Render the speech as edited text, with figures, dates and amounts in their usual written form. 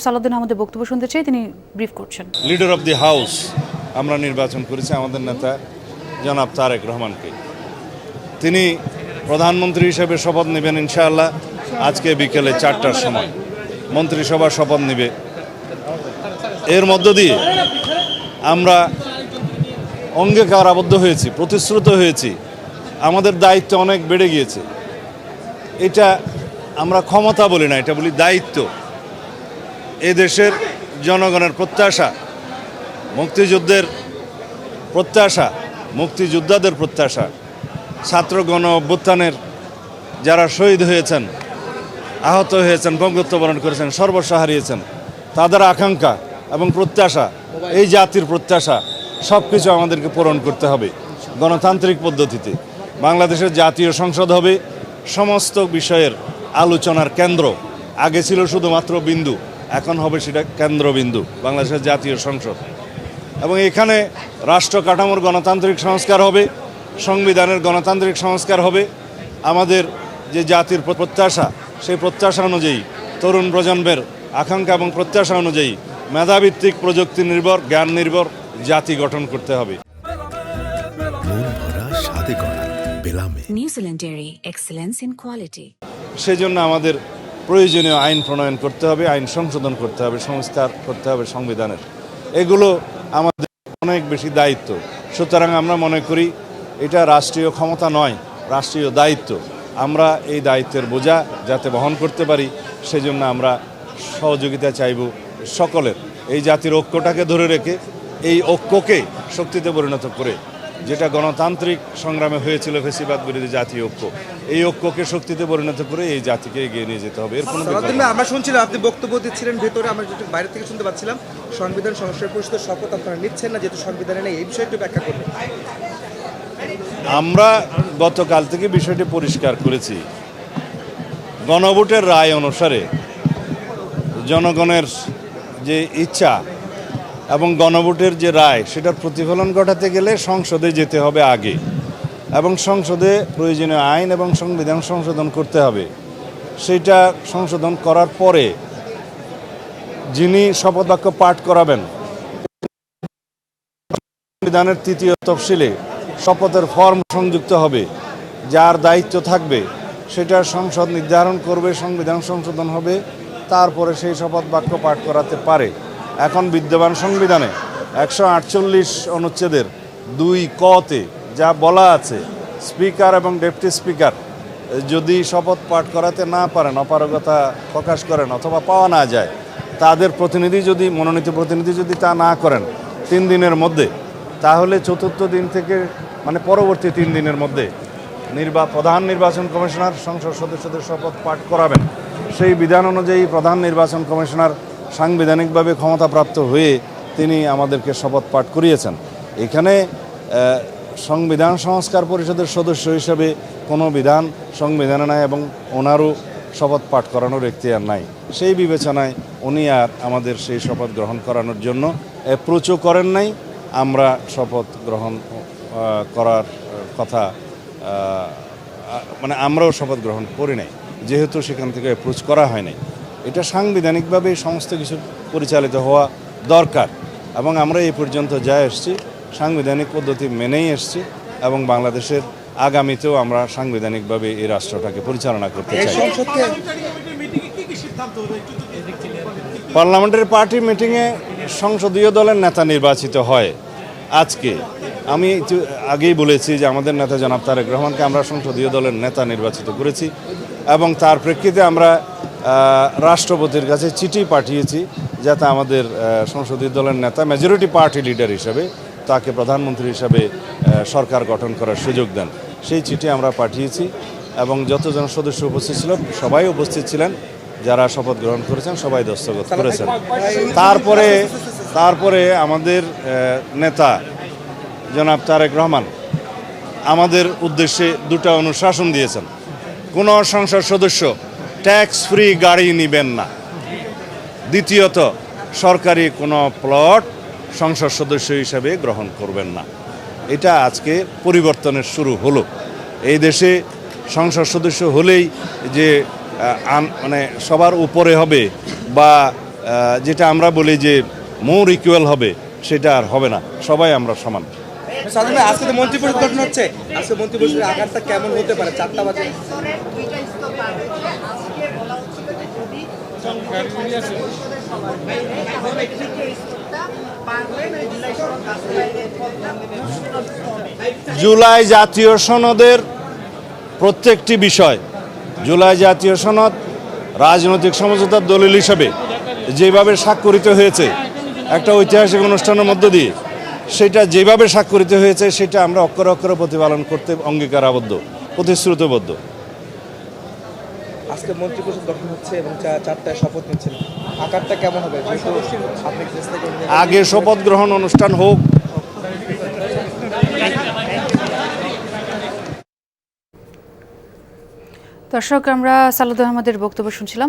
সালাউদ্দিন আহমেদের বক্তব্য শুনতে চাই, তিনি ব্রিফ করছেন। লিডার অফ দি হাউস আমরা নির্বাচন করেছি আমাদের নেতা জনাব তারেক রহমানকে। তিনি প্রধানমন্ত্রী হিসেবে শপথ নেবেন ইনশাআল্লাহ আজকে বিকেলে 4টার সময় মন্ত্রিসভা শপথ নেবে। এর মধ্য দিয়ে আমরা অঙ্গীকার আবদ্ধ হয়েছি, প্রতিশ্রুত হয়েছি, আমাদের দায়িত্ব অনেক বেড়ে গিয়েছে। এটা আমরা ক্ষমতা বলি না, এটা বলি দায়িত্ব। এ দেশের জনগণের প্রত্যাশা, মুক্তিযুদ্ধের প্রত্যাশা, মুক্তিযোদ্ধাদের প্রত্যাশা, ছাত্র গণ অভ্যুত্থানের যারা শহীদ হয়েছেন, আহত হয়েছেন, বঙ্গত্ব বরণ করেছেন, সর্বস্ব হারিয়েছেন, তাদের আকাঙ্ক্ষা এবং প্রত্যাশা, এই জাতির প্রত্যাশা সব কিছু আমাদেরকে পূরণ করতে হবে গণতান্ত্রিক পদ্ধতিতে। বাংলাদেশের জাতীয় সংসদ হবে সমস্ত বিষয়ের আলোচনার কেন্দ্র। আগে ছিল শুধুমাত্র বিন্দু, এখন হবে সেটা কেন্দ্রবিন্দু, বাংলাদেশের জাতীয় সংসদ। এবং এখানে রাষ্ট্র কাঠামোর গণতান্ত্রিক সংস্কার হবে, সংবিধানের গণতান্ত্রিক সংস্কার হবে। আমাদের যে জাতির প্রত্যাশা, সেই প্রত্যাশা অনুযায়ী তরুণ প্রজন্মের আকাঙ্ক্ষা এবং প্রত্যাশা অনুযায়ী মেধাভিত্তিক, প্রযুক্তি নির্ভর, জ্ঞান নির্ভর জাতি গঠন করতে হবে। New Zealand dairy, excellence in quality. সেজন্য আমাদের প্রয়োজনীয় আইন প্রণয়ন করতে হবে, আইন সংশোধন করতে হবে, সংস্কার করতে হবে সংবিধানের। এগুলো আমাদের অনেক বেশি দায়িত্ব। সুতরাং আমরা মনে করি এটা রাষ্ট্রীয় ক্ষমতা নয়, রাষ্ট্রীয় দায়িত্ব। আমরা এই দায়িত্বের বোঝা যাতে বহন করতে পারি, সেজন্য আমরা সহযোগিতা চাইব সকলের। এই জাতির ঐক্যটাকে ধরে রেখে, এই ঐক্যকে শক্তিতে পরিণত করে, যেটা গণতান্ত্রিক সংগ্রামে হয়েছিল ফেসিবাদ বিরোধী জাতীয় ঐক্য, এই ঐক্যকে শক্তিতে পরিণত করে এই জাতিকে এগিয়ে নিয়ে যেতে হবে। এর কোনো আমরা শুনছিলাম আপনি বক্তব্য দিচ্ছিলেন ভেতরে, আমরা যেটা বাইরে থেকে শুনতে পাচ্ছিলাম, সংবিধান সংস্কার পরিষদের শপথ আপনারা নিচ্ছেন না, যেহেতু সংবিধানে নেই, এই বিষয়টি ব্যাখ্যা করবেন। আমরা গতকাল থেকে বিষয়টি পরিষ্কার করেছি। গণভোটের রায় অনুসারে জনগণের যে ইচ্ছা এবং গণভোটের যে রায়, সেটার প্রতিফলন ঘটাতে গেলে সংসদে যেতে হবে আগে, এবং সংসদে প্রয়োজনীয় আইন এবং সংবিধান সংশোধন করতে হবে। সেইটা সংশোধন করার পরে যিনি শপথ বাক্য পাঠ করাবেন, সংবিধানের 3য় তফসিলে শপথের ফর্ম সংযুক্ত হবে, যার দায়িত্ব থাকবে সেটা সংসদ নির্ধারণ করবে, সংবিধান সংশোধন হবে, তারপরে সেই শপথ বাক্য পাঠ করাতে পারে। এখন বিদ্যমান সংবিধানে 148 অনুচ্ছেদের 2 ক-তে যা বলা আছে, স্পিকার এবং ডেপুটি স্পিকার যদি শপথ পাঠ করাতে না পারেন, অপারগতা প্রকাশ করেন অথবা পাওয়া না যায়, তাদের প্রতিনিধি যদি, মনোনীত প্রতিনিধি যদি তা না করেন 3 দিনের মধ্যে, তাহলে 4র্থ দিন থেকে মানে পরবর্তী 3 দিনের মধ্যে প্রধান নির্বাচন কমিশনার সংসদ সদস্যদের শপথ পাঠ করাবেন। সেই বিধান অনুযায়ী প্রধান নির্বাচন কমিশনার সাংবিধানিকভাবে ক্ষমতাপ্রাপ্ত হয়ে তিনি আমাদেরকে শপথ পাঠ করিয়েছেন। এখানে সংবিধান সংস্কার পরিষদের সদস্য হিসেবে কোনো বিধান সংবিধানে নাই এবং ওনারও শপথ পাঠ করানোর এখতিয়ার নাই। সেই বিবেচনায় উনি আর আমাদের সেই শপথ গ্রহণ করানোর জন্য অ্যাপ্রোচও করেন নাই। আমরা শপথ গ্রহণ করার কথা মানে আমরাও শপথ গ্রহণ করি নাই, যেহেতু সেখান থেকে অ্যাপ্রোচ করা হয় নাই। এটা সাংবিধানিকভাবে সমস্ত কিছু পরিচালিত হওয়া দরকার, এবং আমরা এই পর্যন্ত যা এসেছি সাংবিধানিক পদ্ধতি মেনেই এসেছি, এবং বাংলাদেশের আগামীতেও আমরা সাংবিধানিকভাবে এই রাষ্ট্রটাকে পরিচালনা করতে চাই। পার্লামেন্টারি পার্টি মিটিংয়ে সংসদীয় দলের নেতা নির্বাচিত হয়। আজকে আমি আগেই বলেছি যে আমাদের নেতা জনাব তারেক রহমানকে আমরা সংসদীয় দলের নেতা নির্বাচিত করেছি, এবং তার প্রেক্ষিতে আমরা রাষ্ট্রপতির কাছে চিঠি পাঠিয়েছি যাতে আমাদের সংসদীয় দলের নেতা, মেজরিটি পার্টি লিডার হিসেবে তাকে প্রধানমন্ত্রী হিসাবে সরকার গঠন করার সুযোগ দেন। সেই চিঠি আমরা পাঠিয়েছি, এবং যতজন সদস্য উপস্থিত ছিল সবাই উপস্থিত ছিলেন, যারা শপথ গ্রহণ করেছেন সবাই দস্তখত করেছেন। তারপরে আমাদের নেতা জনাব তারেক রহমান আমাদের উদ্দেশ্যে 2টা অনুশাসন দিয়েছেন। কোনো সংসদ সদস্য ট্যাক্স ফ্রি গাড়ি নেবেন না। দ্বিতীয়ত, সরকারি কোনো প্লট সংসদ সদস্য হিসাবে গ্রহণ করবেন না। এটা আজকে পরিবর্তনের শুরু হলো। এই দেশে সংসদ সদস্য হলেই যে মানে সবার উপরে হবে বা যেটা আমরা বলি যে মোর ইকুয়াল হবে, সেটা আর হবে না, সবাই আমরা সমান। সাধারণ ভাই, আজকে তো মন্ত্রিপরিষদ গঠন হচ্ছে, আজকে মন্ত্রিপরিষদের আকারটা কেমন হতে পারে? 4টা বাজে। জুলাই জাতীয় সনদের প্রত্যেকটি বিষয়, জুলাই জাতীয় সনদ রাজনৈতিক সমঝোতার দলিল হিসেবে যেভাবে স্বাক্ষরিত হয়েছে একটা ঐতিহাসিক অনুষ্ঠানের মধ্য দিয়ে, সেটা যেভাবে স্বাক্ষরিত হয়েছে সেটা আমরা অক্ষরে অক্ষরে প্রতিপালন করতে অঙ্গীকারাবদ্ধ, প্রতিশ্রুতিবদ্ধ। আজকে মন্ত্রিপরিষদ গঠন হচ্ছে এবং 4টায় শপথ নিচ্ছেন, আকারটা কেমন হবে? আপনি চেষ্টা করবেন আগে শপথ গ্রহণ অনুষ্ঠান হোক। দর্শক, আমরা সালাদ আহমদের বক্তব্য শুনছিলাম।